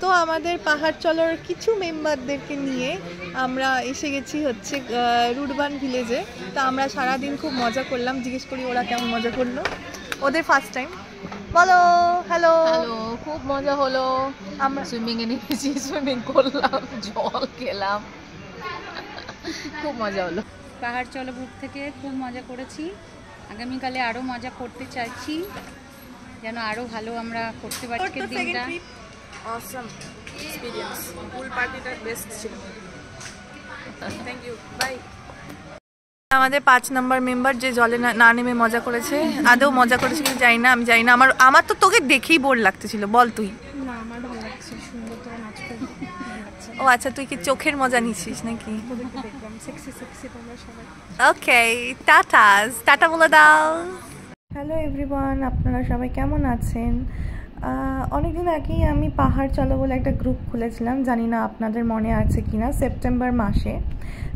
তো আমাদের পাহাড় চলার কিছু মেম্বারদেরকে নিয়ে আমরা এসে গেছি হচ্ছে রুডবান ভিলেজে। তো আমরা সারাদিন খুব মজা করলাম। জিজ্ঞেস করি ওরা কেমন মজা করলো, ওদের ফার্স্ট টাইম। বলো হ্যালো। হ্যালো, খুব মজা হলো। আমরা সুইমিংয়ে নেমেছি, সুইমিং করলাম, জল খেলাম, খুব মজা হলো। পাহাড় চলো গ্রুপ থেকে খুব মজা করেছি। আগামীকালে আরও মজা করতে চাইছি, যেন আরও ভালো আমরা করতে পারি আজকের দিনটা। অসাম এক্সপেরিয়েন্স, পুল পার্টিটা বেস্ট ছিল। Thank you, bye. আমাদের 5 নম্বর মেম্বার যে জলে না নেমে মজা করেছে, আদৌ মজা করেছে কি জানি না, আমি জানি না। আমার তো তোকে দেখেই বোর লাগতেছিল। বল তুই। না, আমার ভালো লাগছে, সুন্দর করে নাচ করতে। ও আচ্ছা, তুই কি চোখের মজা নিচ্ছিস নাকি? দেখলাম সেক্সি সেক্সি তোমরা সবাই। ওকে, টাটা বলে দাও। হ্যালো এভরিওয়ান, আপনারা সবাই কেমন আছেন? অনেকদিন আগেই আমি পাহাড় চলো বলে একটা গ্রুপ খুলেছিলাম, জানি না আপনাদের মনে আছে কিনা, সেপ্টেম্বর মাসে।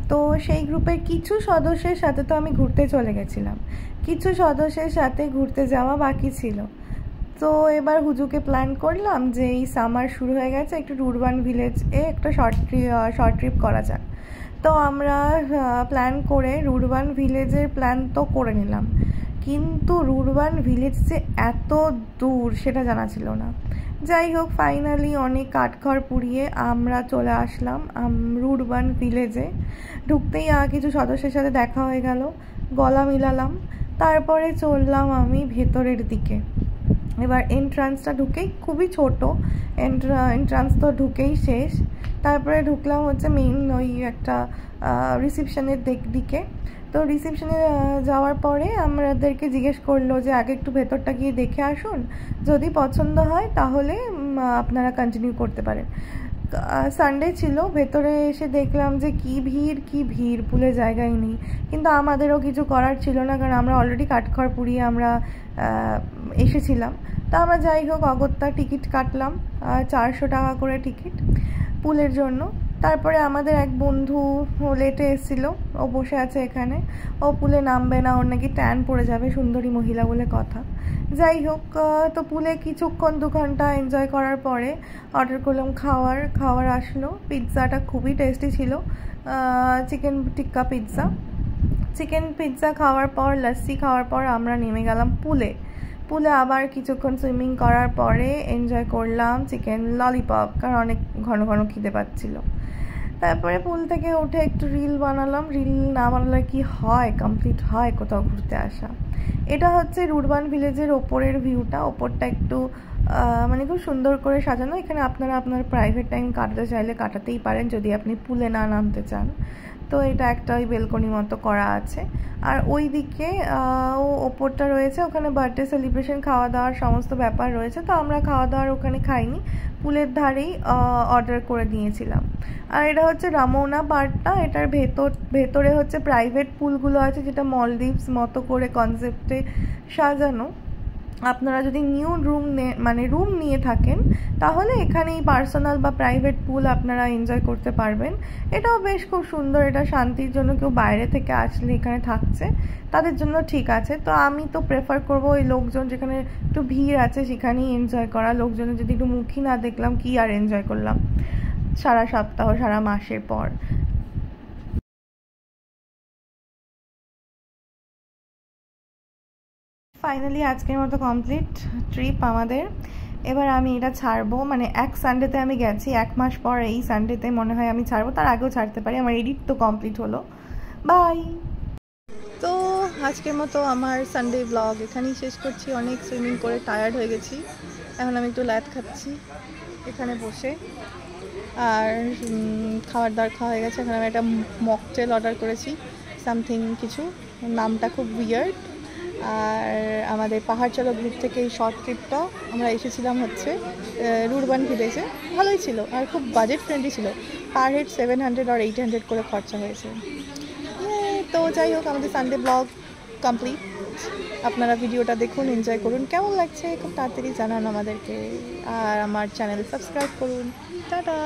তো সেই গ্রুপের কিছু সদস্যের সাথে তো আমি ঘুরতে চলে গেছিলাম, কিছু সদস্যের সাথে ঘুরতে যাওয়া বাকি ছিল। তো এবার হুজুকে প্ল্যান করলাম যে এই সামার শুরু হয়ে গেছে, একটু রুডবান ভিলেজে একটা শর্ট ট্রিপ করা যাক। তো আমরা প্ল্যান করে রুডবান ভিলেজের প্ল্যান তো করে নিলাম, কিন্তু রুডবান ভিলেজ যে এত দূর সেটা জানা ছিল না। যাই হোক, ফাইনালি অনেক কাঠখড় পুড়িয়ে আমরা চলে আসলাম রুডবান ভিলেজে। ঢুকতেই কিছু সদস্যের সাথে দেখা হয়ে গেল, গলা মিলালাম, তারপরে চললাম আমি ভেতরের দিকে। এবার এন্ট্রান্সটা ঢুকেই, খুবই ছোট এন্ট্রান্স, তো ঢুকেই শেষ। তারপরে ঢুকলাম হচ্ছে মেইন ওই একটা রিসেপশনের দিকে। তো রিসেপশনে যাওয়ার পরে আমাদেরকে জিজ্ঞেস করলো যে আগে একটু ভেতরটা গিয়ে দেখে আসুন, যদি পছন্দ হয় তাহলে আপনারা কন্টিনিউ করতে পারেন। সানডে ছিল, ভেতরে এসে দেখলাম যে কি ভিড়, পুলে জায়গায় নেই। কিন্তু আমাদেরও কিছু করার ছিল না, কারণ আমরা অলরেডি কাঠখড় পুড়িয়ে আমরা এসেছিলাম। তা আমরা যাই হোক অগত্যা টিকিট কাটলাম, 400 টাকা করে টিকিট পুলের জন্য। তারপরে আমাদের এক বন্ধু লেটে এসেছিল, ও বসে আছে এখানে, ও পুলে নামবে না, ওর নাকি ট্যান পড়ে যাবে, সুন্দরী মহিলা বলে কথা। যাই হোক, তো পুলে কিছুক্ষণ 2 ঘন্টা এনজয় করার পরে অর্ডার করলাম খাওয়ার আসলো। পিৎজাটা খুবই টেস্টি ছিল, চিকেন টিক্কা পিৎজা। চিকেন পিৎজা খাওয়ার পর, লস্যি খাওয়ার পর আমরা নেমে গেলাম পুলে আবার কিছুক্ষণ সুইমিং করার পরে এনজয় করলাম চিকেন ললিপপ, কারণ অনেক ঘন ঘন খিদে পাচ্ছিল। তারপরে পুল থেকে উঠে একটু রিল বানালাম। রিল না বানালে কি হয়, কমপ্লিট হয় কোথাও ঘুরতে আসা। এটা হচ্ছে রুডবান ভিলেজের ওপরের ভিউটা। ওপরটা একটু মানে খুব সুন্দর করে সাজানো। এখানে আপনারা আপনার প্রাইভেট টাইম কাটাতে চাইলে কাটাতেই পারেন, যদি আপনি পুলে না নামতে চান। তো এটা একটা ওই বেলকনি মতো করা আছে। আর ওই দিকে ওপরটা রয়েছে, ওখানে বার্থডে সেলিব্রেশন, খাওয়া দাওয়ার সমস্ত ব্যাপার রয়েছে। তো আমরা খাওয়া দাওয়ার ওখানে খাইনি, পুলের ধারেই অর্ডার করে দিয়েছিলাম। আর এটা হচ্ছে রামোনা পার্কটা, এটার ভেতরে হচ্ছে প্রাইভেট পুলগুলো আছে, যেটা মলদ্বীপস মতো করে কনসেপ্টে সাজানো। আপনারা যদি রুম নিয়ে থাকেন তাহলে এখানেই পার্সোনাল বা প্রাইভেট পুল আপনারা এনজয় করতে পারবেন। এটাও বেশ খুব সুন্দর, এটা শান্তির জন্য, কেউ বাইরে থেকে আসলে এখানে থাকছে তাদের জন্য ঠিক আছে। তো আমি তো প্রেফার করব ওই লোকজন যেখানে একটু ভিড় আছে সেখানেই এনজয় করা। লোকজনের যদি একটু মুখই না দেখলাম, কি আর এনজয় করলাম সারা সপ্তাহ, সারা মাসের পর। ফাইনালি আজকের মতো কমপ্লিট ট্রিপ আমাদের। এবার আমি এটা ছাড়বো, মানে এক সানডেতে আমি গেছি, 1 মাস পর এই সানডেতে মনে হয় আমি ছাড়বো, তার আগেও ছাড়তে পারি। আমার এডিট তো কমপ্লিট হলো। বাই। তো আজকের মতো আমার সানডে ব্লগ এখানেই শেষ করছি। অনেক সুইমিং করে টায়ার্ড হয়ে গেছি, এখন আমি একটু ল্যাদ খাচ্ছি এখানে বসে। আর খাওয়া হয়ে গেছে। এখন আমি একটা মকটেল অর্ডার করেছি, সামথিং কিছু, নামটা খুব উইয়ার্ড। আর আমাদের পাহাড় চলো গ্রুপ থেকে এই শর্ট ট্রিপটা আমরা এসেছিলাম হচ্ছে রুডবান ভিলেজে। ভালোই ছিল আর খুব বাজেট ফ্রেন্ডলি ছিল। পার হেড 700 আর 800 করে খরচা হয়েছে। তো যাই হোক, আমাদের সানডে ব্লগ কমপ্লিট। আপনারা ভিডিওটা দেখুন, এনজয় করুন, কেমন লাগছে খুব তাড়াতাড়ি জানান আমাদেরকে। আর আমার চ্যানেল সাবস্ক্রাইব করুন। টাটা।